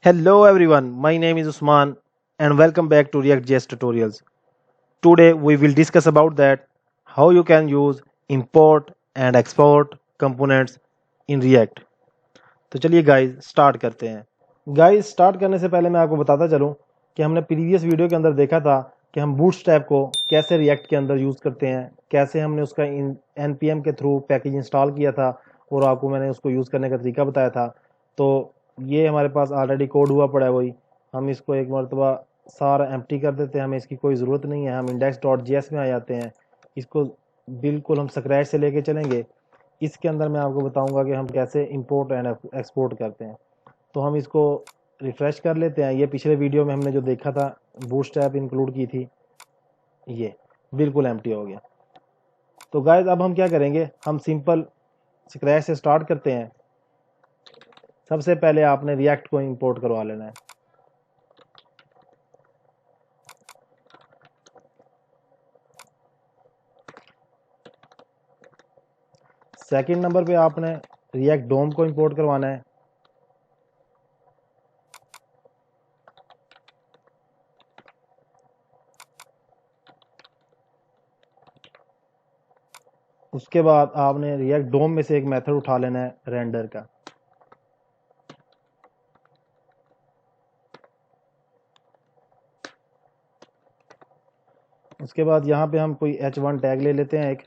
Hello everyone, my name is Usman and welcome back to React.js tutorials. Today we will discuss about that how you can use import and export components in React. तो चलिए guys start करते हैं। Guys start करने से पहले मैं आपको बताता चलूं कि हमने प्रीवियस वीडियो के अंदर देखा था कि हम बूटस्ट्रैप को कैसे रिएक्ट के अंदर यूज़ करते हैं, कैसे हमने उसका npm के थ्रू पैकेज इंस्टॉल किया था और आपको मैंने उसको यूज़ करने का तरीका बताया था। तो ये हमारे पास ऑलरेडी कोड हुआ पड़ा है, वही हम इसको एक मरतबा सारा एम्प्टी कर देते हैं, हमें इसकी कोई ज़रूरत नहीं है। हम index.js में आ जाते हैं, इसको बिल्कुल हम स्क्रैच से लेके चलेंगे। इसके अंदर मैं आपको बताऊंगा कि हम कैसे इंपोर्ट एंड एक्सपोर्ट करते हैं। तो हम इसको रिफ़्रेश कर लेते हैं। ये पिछले वीडियो में हमने जो देखा था बूटस्ट्रैप इंक्लूड की थी, ये बिल्कुल एम्प्टी हो गया। तो गाइस अब हम क्या करेंगे, हम सिंपल स्क्रैच से स्टार्ट करते हैं। सबसे पहले आपने रिएक्ट को इंपोर्ट करवा लेना है। सेकंड नंबर पे आपने रिएक्ट डोम को इंपोर्ट करवाना है। उसके बाद आपने रिएक्ट डोम में से एक मेथड उठा लेना है रेंडर का। उसके बाद यहाँ पे हम कोई h1 टैग ले लेते हैं एक।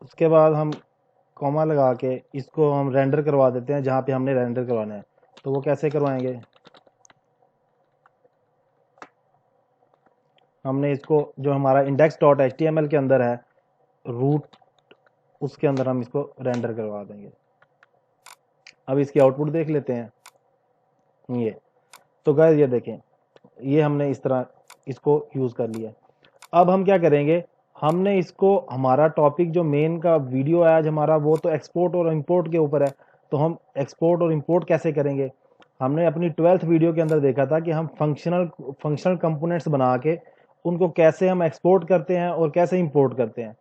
उसके बाद हम कॉमा लगा के इसको हम रेंडर करवा देते हैं जहाँ पे हमने रेंडर करवाना है। तो वो कैसे करवाएंगे, हमने इसको जो हमारा index.html के अंदर है रूट, उसके अंदर हम इसको रेंडर करवा देंगे। अब इसकी आउटपुट देख लेते हैं। ये तो गाइस ये देखें, ये हमने इस तरह इसको यूज़ कर लिया। अब हम क्या करेंगे, हमने इसको, हमारा टॉपिक जो मेन का वीडियो है आज हमारा, वो तो एक्सपोर्ट और इंपोर्ट के ऊपर है। तो हम एक्सपोर्ट और इंपोर्ट कैसे करेंगे, हमने अपनी 12th वीडियो के अंदर देखा था कि हम फंक्शनल कंपोनेंट्स बना के उनको कैसे हम एक्सपोर्ट करते हैं और कैसे इंपोर्ट करते हैं।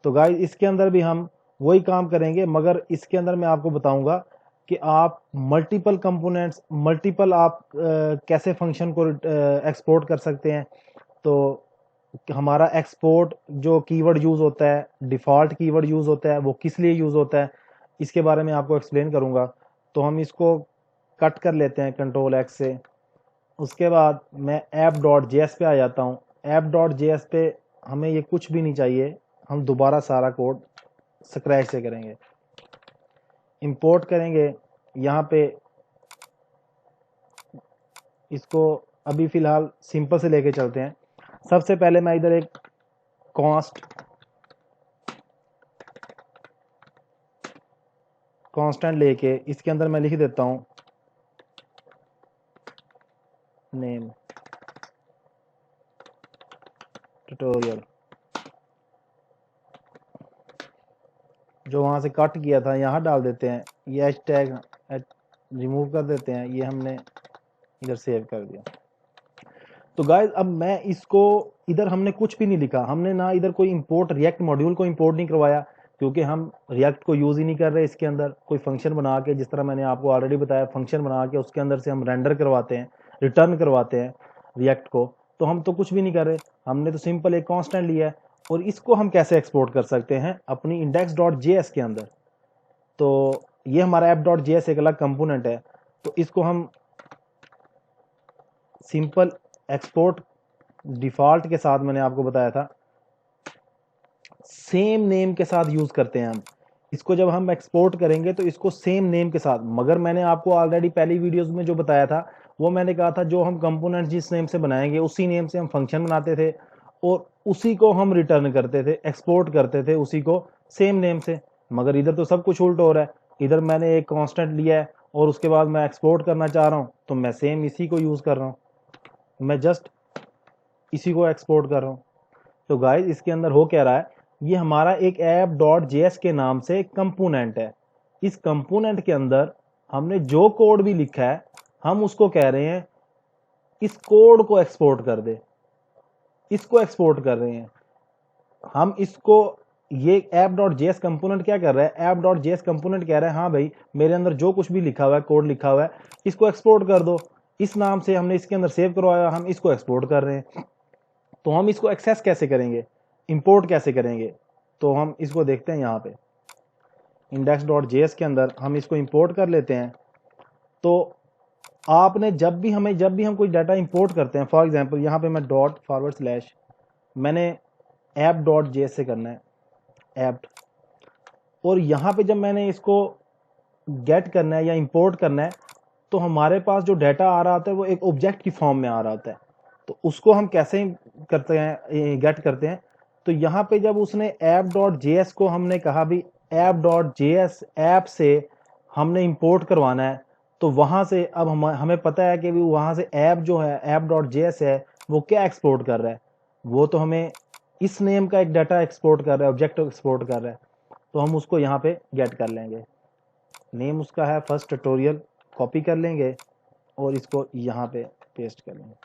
तो गाइस इसके अंदर भी हम वही काम करेंगे, मगर इसके अंदर मैं आपको बताऊंगा कि आप मल्टीपल कंपोनेंट्स, मल्टीपल आप कैसे फंक्शन को एक्सपोर्ट कर सकते हैं। तो हमारा एक्सपोर्ट जो कीवर्ड यूज़ होता है, डिफ़ॉल्ट कीवर्ड यूज़ होता है, वो किस लिए यूज़ होता है, इसके बारे में आपको एक्सप्लेन करूँगा। तो हम इसको कट कर लेते हैं कंट्रोल एक्स से। उसके बाद मैं app.js पे आ जाता हूँ। app.js पे हमें ये कुछ भी नहीं चाहिए, हम दोबारा सारा कोड स्क्रैच से करेंगे, इंपोर्ट करेंगे। यहाँ पे इसको अभी फ़िलहाल सिंपल से लेके चलते हैं। सबसे पहले मैं इधर एक कांस्टेंट लेके इसके अंदर मैं लिख देता हूँ नेम ट्यूटोरियल। जो वहाँ से कट किया था यहाँ डाल देते हैं, ये एच टैग रिमूव कर देते हैं, ये हमने इधर सेव कर दिया। तो गाइज अब मैं इसको, इधर हमने कुछ भी नहीं लिखा, हमने ना इधर कोई इंपोर्ट रिएक्ट मॉड्यूल को इंपोर्ट नहीं करवाया, क्योंकि हम रिएक्ट को यूज़ ही नहीं कर रहे। इसके अंदर कोई फंक्शन बना के, जिस तरह मैंने आपको ऑलरेडी बताया, फंक्शन बना के उसके अंदर से हम रेंडर करवाते हैं, रिटर्न करवाते हैं रिएक्ट को। तो हम तो कुछ भी नहीं कर रहे, हमने तो सिंपल एक कांस्टेंट लिया है। और इसको हम कैसे एक्सपोर्ट कर सकते हैं अपनी index.js के अंदर। तो ये हमारा app.js एक अलग कंपोनेंट है। तो इसको हम सिंपल एक्सपोर्ट डिफ़ॉल्ट के साथ, मैंने आपको बताया था, सेम नेम के साथ यूज़ करते हैं हम इसको। जब हम एक्सपोर्ट करेंगे तो इसको सेम नेम के साथ, मगर मैंने आपको ऑलरेडी पहली वीडियोस में जो बताया था, वो मैंने कहा था जो हम कंपोनेंट जिस नेम से बनाएंगे उसी नेम से हम फंक्शन बनाते थे और उसी को हम रिटर्न करते थे, एक्सपोर्ट करते थे उसी को सेम नेम से। मगर इधर तो सब कुछ उल्ट हो रहा है। इधर मैंने एक कांस्टेंट लिया है और उसके बाद मैं एक्सपोर्ट करना चाह रहा हूँ, तो मैं सेम इसी को यूज़ कर रहा हूँ, मैं जस्ट इसी को एक्सपोर्ट कर रहा हूँ। तो गाइस इसके अंदर हो क्या रहा है, ये हमारा एक ऐप डॉट जेएस के नाम से एक कंपोनेंट है। इस कंपोनेंट के अंदर हमने जो कोड भी लिखा है हम उसको कह रहे हैं इस कोड को एक्सपोर्ट कर दे, इसको एक्सपोर्ट कर रहे हैं हम इसको। ये ऐप डॉट जेएस कंपोनेंट क्या कर रहा है, ऐप डॉट जेएस कंपोनेंट कह रहा है हाँ भाई मेरे अंदर जो कुछ भी लिखा हुआ है, कोड लिखा हुआ है, इसको एक्सपोर्ट कर दो। इस नाम से हमने इसके अंदर सेव करवाया, हम इसको एक्सपोर्ट कर रहे हैं। तो हम इसको एक्सेस कैसे करेंगे, इंपोर्ट कैसे करेंगे, तो हम इसको देखते हैं यहाँ पे इंडेक्स डॉट जेएस के अंदर हम इसको इंपोर्ट कर लेते हैं। तो आपने जब भी हम कोई डाटा इंपोर्ट करते हैं, फॉर एग्जांपल यहाँ पे मैं डॉट फॉरवर्ड स्लैश मैंने ऐप डॉट जेएस से करना है ऐप, और यहाँ पे जब मैंने इसको गेट करना है या इंपोर्ट करना है तो हमारे पास जो डाटा आ रहा होता है वो एक ऑब्जेक्ट की फॉर्म में आ रहा होता है। तो उसको हम कैसे करते हैं, गेट करते हैं। तो यहाँ पे जब उसने ऐप डॉट जेएस को हमने कहा भी ऐप डॉट जेएस ऐप से हमने इंपोर्ट करवाना है, तो वहां से अब हमें पता है कि भी वहां से ऐप जो है ऐप डॉट जेएस है वो क्या एक्सपोर्ट कर रहा है, वो तो हमें इस नेम का एक डाटा एक्सपोर्ट कर रहा है, ऑब्जेक्ट एक्सपोर्ट कर रहा है। तो हम उसको यहाँ पे गेट कर लेंगे, नेम उसका है फर्स्ट ट्यूटोरियल, कॉपी कर लेंगे और इसको यहाँ पे पेस्ट कर लेंगे।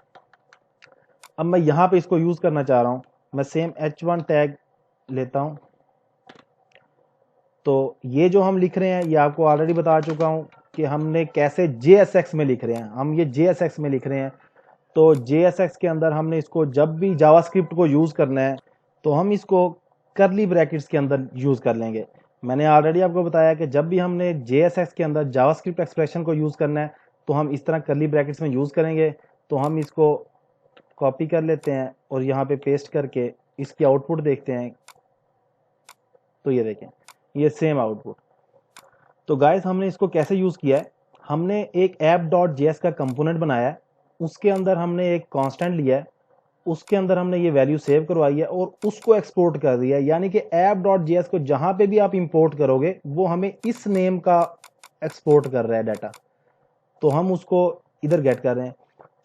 अब मैं यहाँ पे इसको यूज करना चाह रहा हूँ, मैं सेम h1 टैग लेता हूँ। तो ये जो हम लिख रहे हैं ये आपको ऑलरेडी बता चुका हूँ कि हमने कैसे JSX में लिख रहे हैं, हम ये JSX में लिख रहे हैं। तो JSX के अंदर हमने इसको जब भी जावास्क्रिप्ट को यूज करना है तो हम इसको करली ब्रैकेट्स के अंदर यूज कर लेंगे। मैंने ऑलरेडी आपको बताया कि जब भी हमने JSX के अंदर जावास्क्रिप्ट एक्सप्रेशन को यूज करना है तो हम इस तरह करली ब्रैकेट्स में यूज करेंगे। तो हम इसको कॉपी कर लेते हैं और यहाँ पे पेस्ट करके इसकी आउटपुट देखते हैं। तो ये देखें ये सेम आउटपुट। तो गाइस हमने इसको कैसे यूज किया है, हमने एक ऐप डॉट जेएस का कंपोनेंट बनाया है, उसके अंदर हमने एक कांस्टेंट लिया है, उसके अंदर हमने ये वैल्यू सेव करवाई है और उसको एक्सपोर्ट कर दिया है। यानी कि ऐप डॉट जेएस को जहां पे भी आप इंपोर्ट करोगे वो हमें इस नेम का एक्सपोर्ट कर रहा है डाटा, तो हम उसको इधर गेट कर रहे हैं।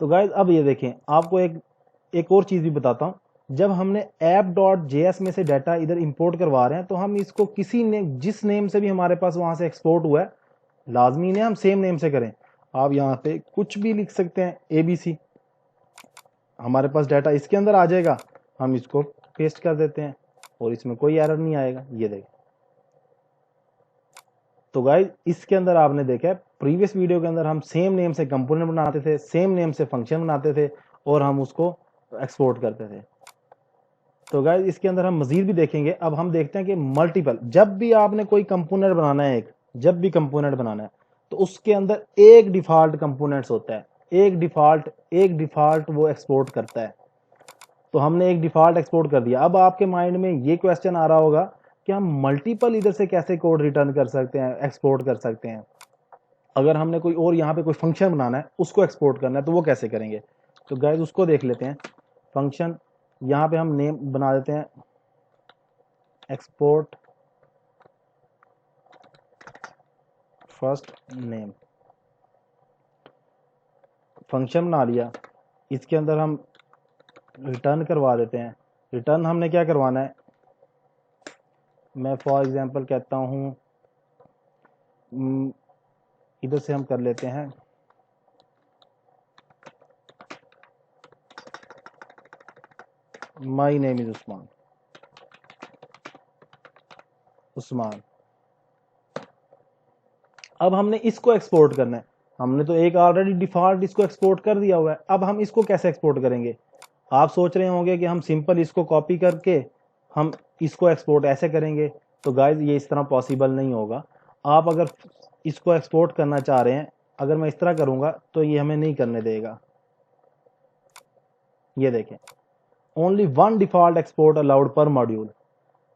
तो गाइस अब ये देखें आपको एक और चीज भी बताता हूं, जब हमने ऐप डॉट जेएस में से डाटा इधर इंपोर्ट करवा रहे हैं तो हम इसको किसी ने जिस नेम से भी हमारे पास वहां से एक्सपोर्ट हुआ है लाजमी ने हम सेम नेम से करें। आप यहाँ पे कुछ भी लिख सकते हैं ABC, हमारे पास डाटा इसके अंदर आ जाएगा, हम इसको पेस्ट कर देते हैं और इसमें कोई एरर नहीं आएगा। ये देखें। तो गाइस इसके अंदर आपने देखा प्रीवियस वीडियो के अंदर हम सेम नेम से कंपोनेंट बनाते थे, सेम नेम से फंक्शन बनाते थे और हम उसको एक्सपोर्ट करते थे। तो गाइस इसके अंदर हम मजीद भी देखेंगे। अब हम देखते हैं कि मल्टीपल, जब भी आपने कोई कंपोनेंट बनाना है, जब भी कंपोनेंट बनाना है तो उसके अंदर एक डिफॉल्ट कंपोनेंट्स होता है, एक डिफॉल्ट वो एक्सपोर्ट करता है। तो हमने एक डिफॉल्ट एक्सपोर्ट कर दिया। अब आपके माइंड में ये क्वेश्चन आ रहा होगा कि हम मल्टीपल इधर से कैसे कोड रिटर्न कर सकते हैं, एक्सपोर्ट कर सकते हैं। अगर हमने कोई और यहाँ पे कोई फंक्शन बनाना है उसको एक्सपोर्ट करना है तो वो कैसे करेंगे। तो गाइस उसको देख लेते हैं। फंक्शन यहाँ पे हम नेम बना देते हैं एक्सपोर्ट फर्स्ट नेम, फंक्शन बना लिया। इसके अंदर हम रिटर्न करवा देते हैं। रिटर्न हमने क्या करवाना है, मैं फॉर एग्जांपल कहता हूँ इधर से हम कर लेते हैं माई नेम इज उस्मान। अब हमने इसको एक्सपोर्ट करना है, हमने तो एक ऑलरेडी डिफॉल्ट इसको एक्सपोर्ट कर दिया हुआ है। अब हम इसको कैसे एक्सपोर्ट करेंगे। आप सोच रहे होंगे कि हम सिंपल इसको कॉपी करके हम इसको एक्सपोर्ट ऐसे करेंगे। तो गाइस ये इस तरह पॉसिबल नहीं होगा। आप अगर इसको एक्सपोर्ट करना चाह रहे हैं, अगर मैं इस तरह करूंगा तो ये हमें नहीं करने देगा। ये देखें only one default export allowed पर मॉड्यूल,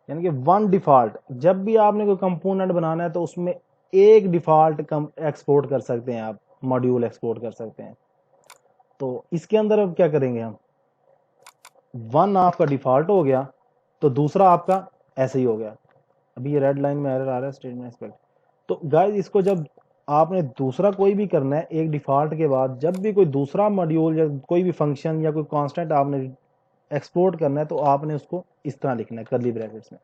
यानी कि वन डिफॉल्ट। जब भी आपने कोई कंपोनेंट बनाना है तो उसमें एक डिफॉल्ट एक्सपोर्ट कर सकते हैं, आप मॉड्यूल एक्सपोर्ट कर सकते हैं। तो इसके अंदर अब क्या करेंगे हम, वन आपका डिफॉल्ट हो गया तो दूसरा आपका ऐसे ही हो गया। अभी ये रेड लाइन में एरर आ रहा है स्टेटमेंट एक्सपेक्ट। तो गाइस इसको जब आपने दूसरा कोई भी करना है एक डिफॉल्ट के बाद, जब भी कोई दूसरा मॉड्यूल या कोई भी फंक्शन या कोई कांस्टेंट आपने एक्सपोर्ट करना है तो आपने उसको इस तरह लिखना है कर्ली ब्रैकेट्स में।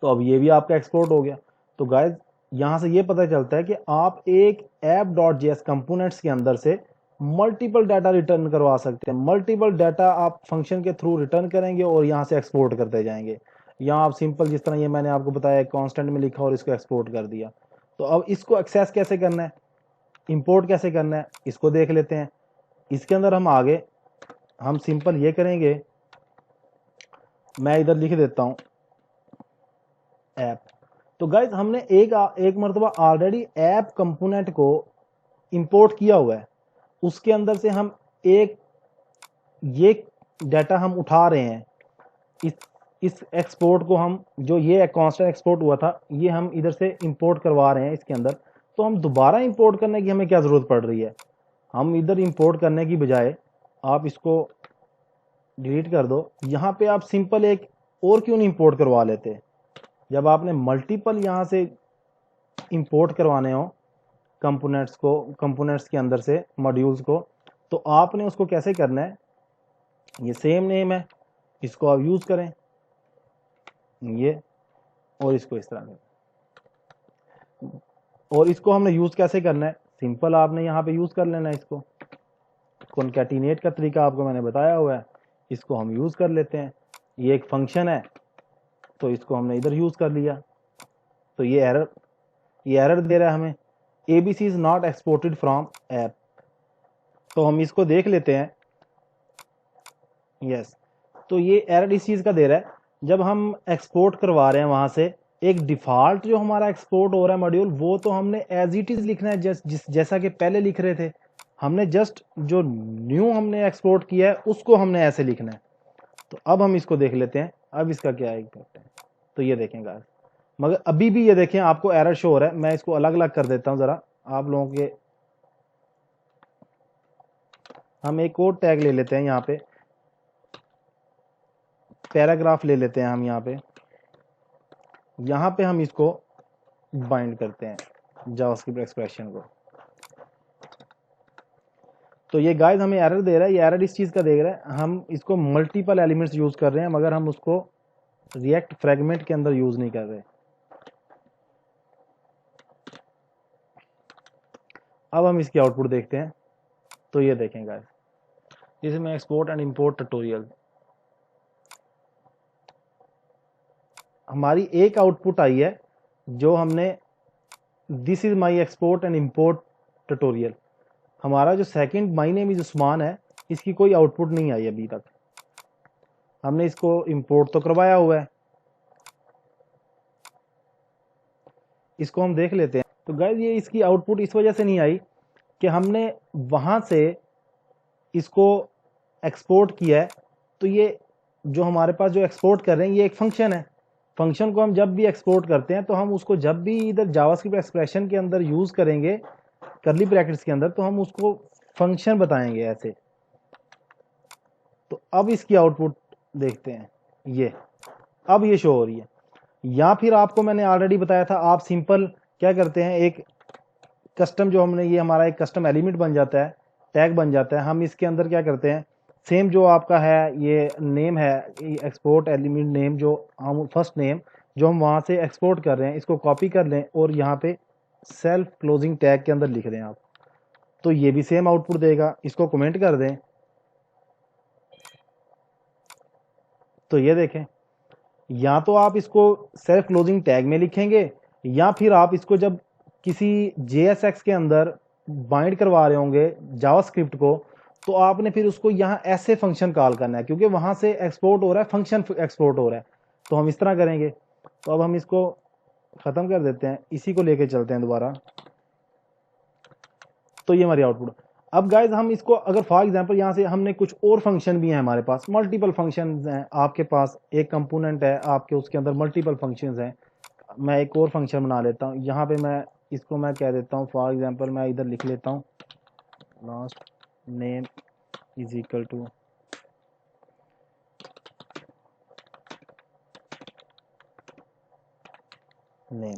तो अब ये भी आपका एक्सपोर्ट हो गया। तो गाइज यहाँ से ये पता चलता है कि आप एक app.js कंपोनेंट्स के अंदर से मल्टीपल डाटा रिटर्न करवा सकते हैं। मल्टीपल डाटा आप फंक्शन के थ्रू रिटर्न करेंगे और यहाँ से एक्सपोर्ट करते जाएंगे। यहाँ आप सिंपल जिस तरह ये मैंने आपको बताया कांस्टेंट में लिखा और इसको एक्सपोर्ट कर दिया। तो अब इसको एक्सेस कैसे करना है, इंपोर्ट कैसे करना है, इसको देख लेते हैं। इसके अंदर हम आगे हम सिंपल ये करेंगे, मैं इधर लिख देता हूँ ऐप। तो गाइज हमने एक मरतबा ऑलरेडी ऐप कंपोनेंट को इंपोर्ट किया हुआ है, उसके अंदर से हम एक ये डाटा हम उठा रहे हैं। इस एक्सपोर्ट को हम जो ये कांस्टेंट एक्सपोर्ट हुआ था ये हम इधर से इंपोर्ट करवा रहे हैं इसके अंदर। तो हम दोबारा इंपोर्ट करने की हमें क्या जरूरत पड़ रही है, हम इधर इंपोर्ट करने की बजाय आप इसको डिलीट कर दो। यहाँ पे आप सिंपल एक और क्यों नहीं इंपोर्ट करवा लेते। जब आपने मल्टीपल यहाँ से इंपोर्ट करवाने हो कंपोनेंट्स को, कंपोनेंट्स के अंदर से मॉड्यूल्स को, तो आपने उसको कैसे करना है, ये सेम नेम है, इसको आप यूज करें ये, और इसको इस तरह से। और इसको हमने यूज कैसे करना है, सिंपल आपने यहाँ पे यूज कर लेना है इसको। कॉन्कैटिनेट का तरीका आपको मैंने बताया हुआ है, इसको हम यूज कर लेते हैं। ये एक फंक्शन है तो इसको हमने इधर यूज कर लिया। तो ये एरर दे रहा है हमें, ABC is not exported from app. तो हम इसको देख लेते हैं। यस, तो ये एरर इस चीज का दे रहा है, जब हम एक्सपोर्ट करवा रहे हैं वहां से एक डिफॉल्ट जो हमारा एक्सपोर्ट हो रहा है मॉड्यूल, वो तो हमने एज इट इज लिखना है जैसा कि पहले लिख रहे थे। हमने जस्ट जो न्यू हमने एक्सपोर्ट किया है उसको हमने ऐसे लिखना है। तो अब हम इसको देख लेते हैं, अब इसका क्या इम्पैक्ट है। तो ये देखेंगे गाइस, मगर अभी भी ये देखें आपको एरर शो हो रहा है। मैं इसको अलग अलग कर देता हूं जरा आप लोगों के। हम एक और टैग ले लेते हैं, यहाँ पे पैराग्राफ ले लेते हैं हम। यहाँ पे हम इसको बाइंड करते हैं जावास्क्रिप्ट एक्सप्रेशन को। तो ये गाइस हमें एरर दे रहा है, ये एरर इस चीज का दे रहा है, हम इसको मल्टीपल एलिमेंट्स यूज कर रहे हैं मगर हम उसको रिएक्ट फ्रेगमेंट के अंदर यूज नहीं कर रहे। अब हम इसकी आउटपुट देखते हैं। तो ये देखें गाइस, इसमें एक्सपोर्ट एंड इंपोर्ट ट्यूटोरियल हमारी एक आउटपुट आई है जो हमने this is my export and import tutorial. हमारा जो second my name is Usman है, इसकी कोई आउटपुट नहीं आई अभी तक। हमने इसको इंपोर्ट तो करवाया हुआ है, इसको हम देख लेते हैं। तो गाइस ये इसकी आउटपुट इस वजह से नहीं आई कि हमने वहां से इसको एक्सपोर्ट किया है। तो ये जो हमारे पास जो एक्सपोर्ट कर रहे हैं ये एक फंक्शन है। फंक्शन को हम जब भी एक्सपोर्ट करते हैं तो हम उसको जब भी इधर जावास्क्रिप्ट एक्सप्रेशन के अंदर यूज करेंगे कर्ली ब्रैकेट्स के अंदर, तो हम उसको फंक्शन बताएंगे ऐसे। तो अब इसकी आउटपुट देखते हैं, ये अब ये शो हो रही है। या फिर आपको मैंने ऑलरेडी बताया था, आप सिंपल क्या करते हैं, एक कस्टम जो हमने ये हमारा एक कस्टम एलिमेंट बन जाता है, टैग बन जाता है। हम इसके अंदर क्या करते हैं, सेम जो आपका है ये नेम है एक्सपोर्ट एलिमेंट नेम, जो हम फर्स्ट नेम जो हम वहां से एक्सपोर्ट कर रहे हैं इसको कॉपी कर लें और यहाँ पे सेल्फ क्लोजिंग टैग के अंदर लिख दें आप। तो ये भी सेम आउटपुट देगा। इसको कमेंट कर दें तो ये देखें, या तो आप इसको सेल्फ क्लोजिंग टैग में लिखेंगे या फिर आप इसको जब किसी JSX के अंदर बाइंड करवा रहे होंगे जावास्क्रिप्ट को, तो आपने फिर उसको यहाँ ऐसे फंक्शन कॉल करना है, क्योंकि वहां से एक्सपोर्ट हो रहा है, फंक्शन एक्सपोर्ट हो रहा है। तो हम इस तरह करेंगे। तो अब हम इसको खत्म कर देते हैं, इसी को लेके चलते हैं दोबारा। तो ये हमारी आउटपुट। अब गाइज हम इसको अगर फॉर एग्जांपल यहाँ से हमने कुछ और फंक्शन भी हैं, हमारे पास मल्टीपल फंक्शन हैं, आपके पास एक कंपोनेंट है आपके, उसके अंदर मल्टीपल फंक्शंस हैं। मैं एक और फंक्शन बना लेता हूँ, यहाँ पे मैं इसको मैं कह देता हूँ फॉर एग्जांपल मैं इधर लिख लेता हूँ last name is equal to name.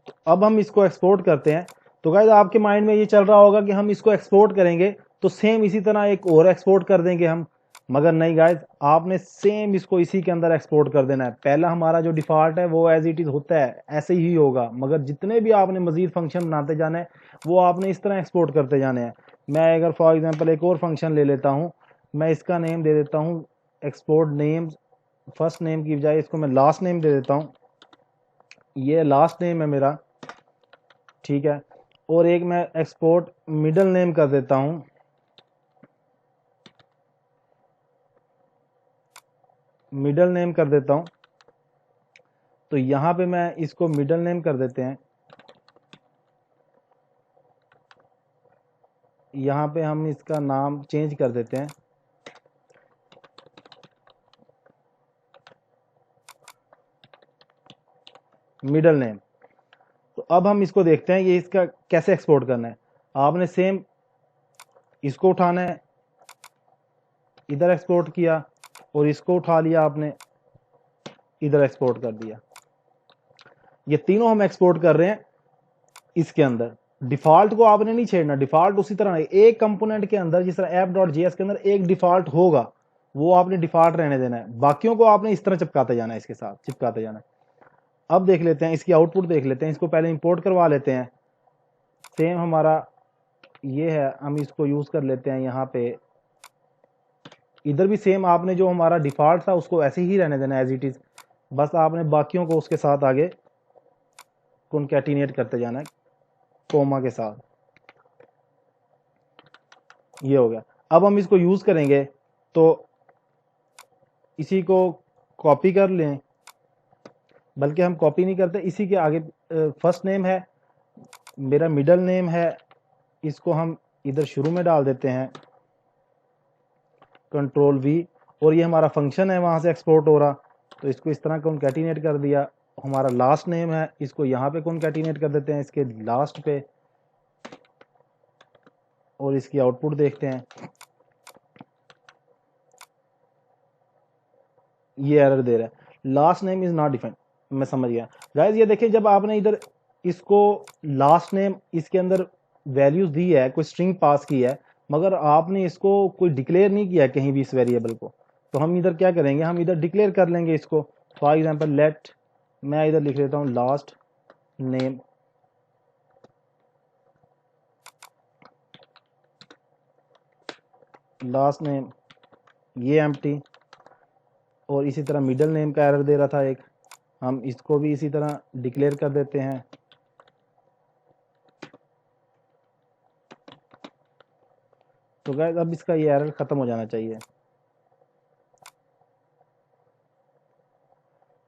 तो अब हम इसको एक्सपोर्ट करते हैं। तो गाइस आपके माइंड में ये चल रहा होगा कि हम इसको एक्सपोर्ट करेंगे तो सेम इसी तरह एक और एक्सपोर्ट कर देंगे हम, मगर नहीं गाइस, आपने सेम इसको इसी के अंदर एक्सपोर्ट कर देना है। पहला हमारा जो डिफ़ॉल्ट है वो एज इट इज़ होता है, ऐसे ही होगा, मगर जितने भी आपने मज़ीद फंक्शन बनाते जाने हैं वो आपने इस तरह एक्सपोर्ट करते जाने हैं। मैं अगर फॉर एग्जांपल एक और फंक्शन ले लेता हूँ, मैं इसका नेम दे देता हूँ एक्सपोर्ट नेम, फर्स्ट नेम की बजाय इसको मैं लास्ट नेम दे देता हूँ। ये लास्ट नेम है मेरा, ठीक है। और एक मैं एक्सपोर्ट मिडल नेम कर देता हूँ, मिडल नेम कर देता हूँ। तो यहाँ पे मैं इसको मिडल नेम कर देते हैं, यहाँ पे हम इसका नाम चेंज कर देते हैं, मिडल नेम। तो अब हम इसको देखते हैं ये इसका कैसे एक्सपोर्ट करना है। आपने सेम इसको उठाना है, इधर एक्सपोर्ट किया, और इसको उठा लिया आपने, इधर एक्सपोर्ट कर दिया। ये तीनों हम एक्सपोर्ट कर रहे हैं इसके अंदर। डिफॉल्ट को आपने नहीं छेड़ना, डिफॉल्ट उसी तरह है। एक कंपोनेंट के अंदर जिस तरह app.js के अंदर एक डिफॉल्ट होगा वो आपने डिफॉल्ट रहने देना है, बाकियों को आपने इस तरह चिपकाते जाना है, इसके साथ चिपकाते जाना है। अब देख लेते हैं इसकी आउटपुट देख लेते हैं। इसको पहले इंपोर्ट करवा लेते हैं। सेम हमारा ये है, हम इसको यूज कर लेते हैं यहाँ पे। इधर भी सेम आपने जो हमारा डिफॉल्ट था उसको ऐसे ही रहने देना एज इट इज, बस आपने बाकियों को उसके साथ आगे कॉन्कैटिनेट करते जाना है कोमा के साथ। ये हो गया। अब हम इसको यूज करेंगे तो इसी को कॉपी कर लें, बल्कि हम कॉपी नहीं करते, इसी के आगे फर्स्ट नेम है मेरा, मिडल नेम है, इसको हम इधर शुरू में डाल देते हैं, कंट्रोल वी, और ये हमारा फंक्शन है वहां से एक्सपोर्ट हो रहा, तो इसको इस तरह कॉन्कैटिनेट कर दिया। हमारा लास्ट नेम है, इसको यहाँ पे कॉन्कैटिनेट कर देते हैं इसके लास्ट पे, और इसकी आउटपुट देखते हैं। ये एरर दे रहा है, last name is not defined. मैं समझ गया गाइस। ये देखिए, जब आपने इधर इसको लास्ट नेम इसके अंदर वैल्यूज दी है, कोई स्ट्रिंग पास की है, मगर आपने इसको कोई डिक्लेयर नहीं किया कहीं भी इस वेरिएबल को, तो हम इधर क्या करेंगे, हम इधर डिक्लेयर कर लेंगे इसको। फॉर एग्जांपल लेट, मैं इधर लिख लेता हूँ लास्ट नेम, लास्ट नेम ये एम्प्टी, और इसी तरह मिडल नेम का एरर दे रहा था एक, हम इसको भी इसी तरह डिक्लेयर कर देते हैं। तो गाइस अब इसका ये एरर खत्म हो जाना चाहिए।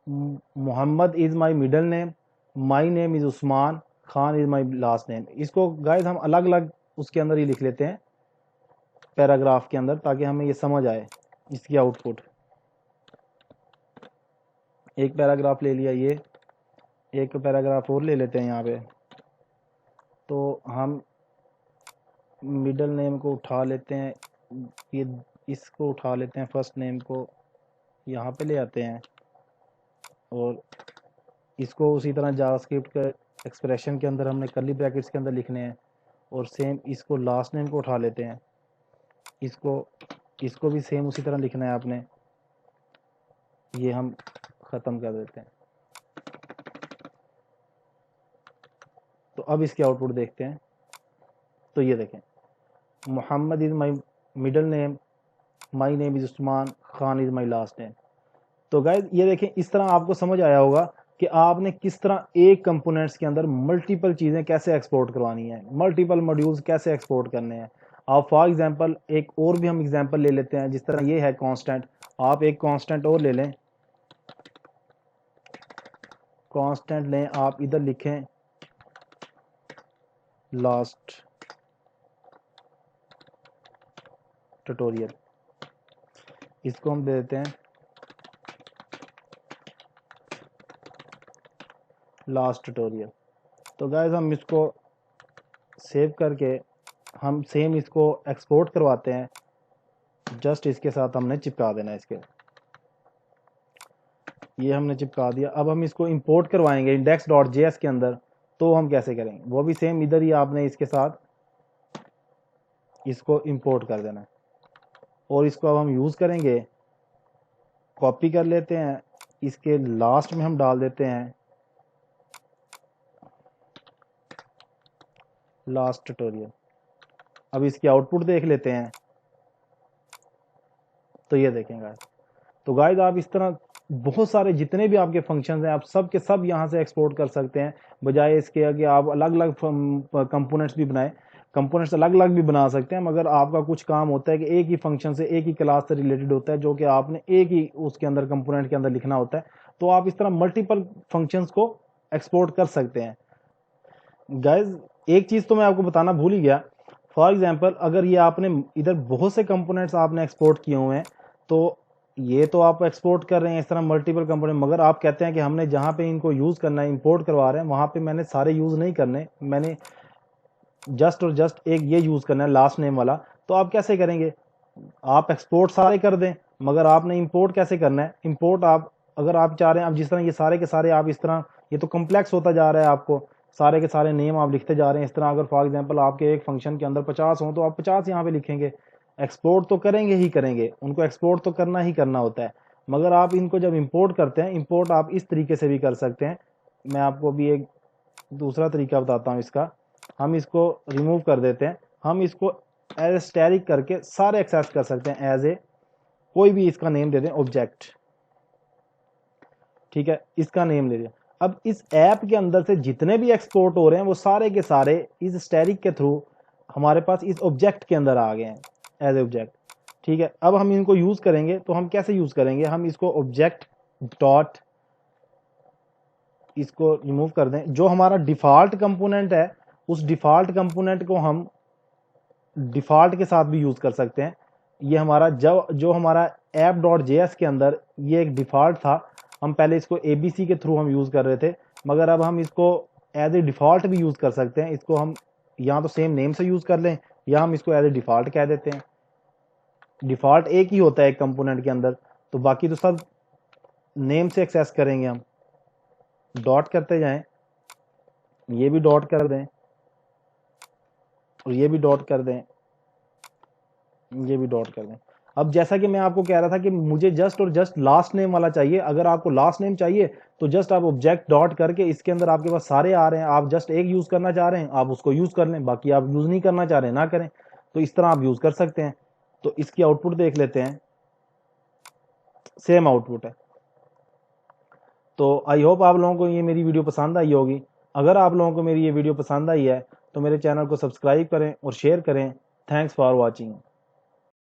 Mohammad is my middle name, my name is Usman, Khan is my last name. इसको गाइस हम अलग अलग उसके अंदर ही लिख लेते हैं पैराग्राफ के अंदर, ताकि हमें ये समझ आए इसकी आउटपुट। एक पैराग्राफ ले लिया, ये एक पैराग्राफ और ले लेते हैं यहाँ पे। तो हम मिडल नेम को उठा लेते हैं, ये इसको उठा लेते हैं, फर्स्ट नेम को यहाँ पे ले आते हैं, और इसको उसी तरह जावास्क्रिप्ट के एक्सप्रेशन के अंदर हमने कर्ली ब्रैकेट्स के अंदर लिखने हैं, और सेम इसको लास्ट नेम को उठा लेते हैं, इसको भी सेम उसी तरह लिखना है आपने। ये हम ख़त्म कर देते हैं। तो अब इसकी आउटपुट देखते हैं। तो ये देखें, Mohammad is my middle name, my name is Usman, Khan is my last name. तो गाइज ये देखें, इस तरह आपको समझ आया होगा कि आपने किस तरह एक कंपोनेंट्स के अंदर मल्टीपल चीज़ें कैसे एक्सपोर्ट करवानी है, मल्टीपल मॉड्यूल्स कैसे एक्सपोर्ट करने हैं। आप फॉर एग्जांपल एक और भी हम एग्जांपल ले लेते हैं, जिस तरह ये है कांस्टेंट, आप एक कांस्टेंट और ले लें, कांस्टेंट लें, आप इधर लिखें लास्ट ट्यूटोरियल, इसको हम दे देते हैं लास्ट ट्यूटोरियल। तो गाइस हम इसको सेव करके हम सेम इसको एक्सपोर्ट करवाते हैं, जस्ट इसके साथ हमने चिपका देना है इसके। ये हमने चिपका दिया। अब हम इसको इंपोर्ट करवाएंगे index.js के अंदर, तो हम कैसे करेंगे, वो भी सेम इधर ही आपने इसके साथ इसको इंपोर्ट कर देना है। और इसको अब हम यूज़ करेंगे, कॉपी कर लेते हैं, इसके लास्ट में हम डाल देते हैं लास्ट ट्यूटोरियल। अब इसकी आउटपुट देख लेते हैं, तो ये देखें गाइस। तो गाइस आप इस तरह बहुत सारे जितने भी आपके फंक्शंस हैं आप सब के सब यहाँ से एक्सपोर्ट कर सकते हैं, बजाय इसके कि आप अलग अलग कंपोनेंट्स भी बनाएं। कंपोनेंट्स अलग अलग भी बना सकते हैं, मगर आपका कुछ काम होता है कि एक ही फंक्शन से एक ही क्लास से रिलेटेड होता है, जो कि आपने एक ही उसके अंदर कंपोनेंट के अंदर लिखना होता है। तो आप इस तरह मल्टीपल फंक्शंस को एक्सपोर्ट कर सकते हैं। गाइज एक चीज़ तो मैं आपको बताना भूल ही गया। फॉर एग्जांपल अगर ये आपने इधर बहुत से कंपोनेंट्स आपने एक्सपोर्ट किए हुए हैं, तो ये तो आप एक्सपोर्ट कर रहे हैं इस तरह मल्टीपल कंपोनेंट, मगर आप कहते हैं कि हमने जहाँ पे इनको यूज़ करना है, इंपोर्ट करवा रहे हैं, वहाँ पे मैंने सारे यूज़ नहीं करने, मैंने जस्ट और जस्ट एक ये यूज़ करना है लास्ट नेम वाला। तो आप कैसे करेंगे? आप एक्सपोर्ट सारे कर दें, मगर आपने इंपोर्ट कैसे करना है? इंपोर्ट आप अगर आप चाह रहे हैं, आप जिस तरह ये सारे के सारे आप इस तरह, ये तो कम्प्लेक्स होता जा रहा है, आपको सारे के सारे नेम आप लिखते जा रहे हैं इस तरह। अगर फॉर एग्जांपल आपके एक फंक्शन के अंदर 50 हों, तो आप 50 यहाँ पे लिखेंगे। एक्सपोर्ट तो करेंगे ही करेंगे, उनको एक्सपोर्ट तो करना ही करना होता है, मगर आप इनको जब इंपोर्ट करते हैं, इंपोर्ट आप इस तरीके से भी कर सकते हैं। मैं आपको भी एक दूसरा तरीका बताता हूँ इसका। हम इसको रिमूव कर देते हैं, हम इसको एज स्टैटिक करके सारे एक्सेस कर सकते हैं एज ए, कोई भी इसका नेम दे दें ऑब्जेक्ट, ठीक है, इसका नेम ले दें। अब इस ऐप के अंदर से जितने भी एक्सपोर्ट हो रहे हैं वो सारे के सारे इस स्टैटिक के थ्रू हमारे पास इस ऑब्जेक्ट के अंदर आ गए हैं एज ए ऑब्जेक्ट, ठीक है। अब हम इनको यूज करेंगे, तो हम कैसे यूज करेंगे? हम इसको ऑब्जेक्ट डॉट, इसको रिमूव कर दें। जो हमारा डिफॉल्ट कंपोनेंट है, उस डिफॉल्ट कंपोनेंट को हम डिफॉल्ट के साथ भी यूज कर सकते हैं। ये हमारा जो हमारा ऐप डॉट जेएस के अंदर ये एक डिफॉल्ट था, हम पहले इसको एबीसी के थ्रू हम यूज कर रहे थे, मगर अब हम इसको एज ए डिफॉल्ट भी यूज कर सकते हैं। इसको हम या तो सेम नेम से यूज कर लें, या हम इसको एज ए डिफॉल्ट कह देते हैं। डिफॉल्ट एक ही होता है एक कंपोनेंट के अंदर, तो बाकी तो सब नेम से एक्सेस करेंगे। हम डॉट करते जाएं, ये भी डॉट कर दें, और ये भी डॉट कर दें, ये भी डॉट कर दें। अब जैसा कि मैं आपको कह रहा था कि मुझे जस्ट और जस्ट लास्ट नेम वाला चाहिए। अगर आपको लास्ट नेम चाहिए तो जस्ट आप ऑब्जेक्ट डॉट करके, इसके अंदर आपके पास सारे आ रहे हैं, आप जस्ट एक यूज करना चाह रहे हैं आप उसको यूज कर लें, बाकी आप यूज नहीं करना चाह रहे हैं ना करें। तो इस तरह आप यूज कर सकते हैं। तो इसकी आउटपुट देख लेते हैं, सेम आउटपुट है। तो आई होप आप लोगों को ये मेरी वीडियो पसंद आई होगी। अगर आप लोगों को मेरी ये वीडियो पसंद आई है तो मेरे चैनल को सब्सक्राइब करें और शेयर करें। Thanks for watching.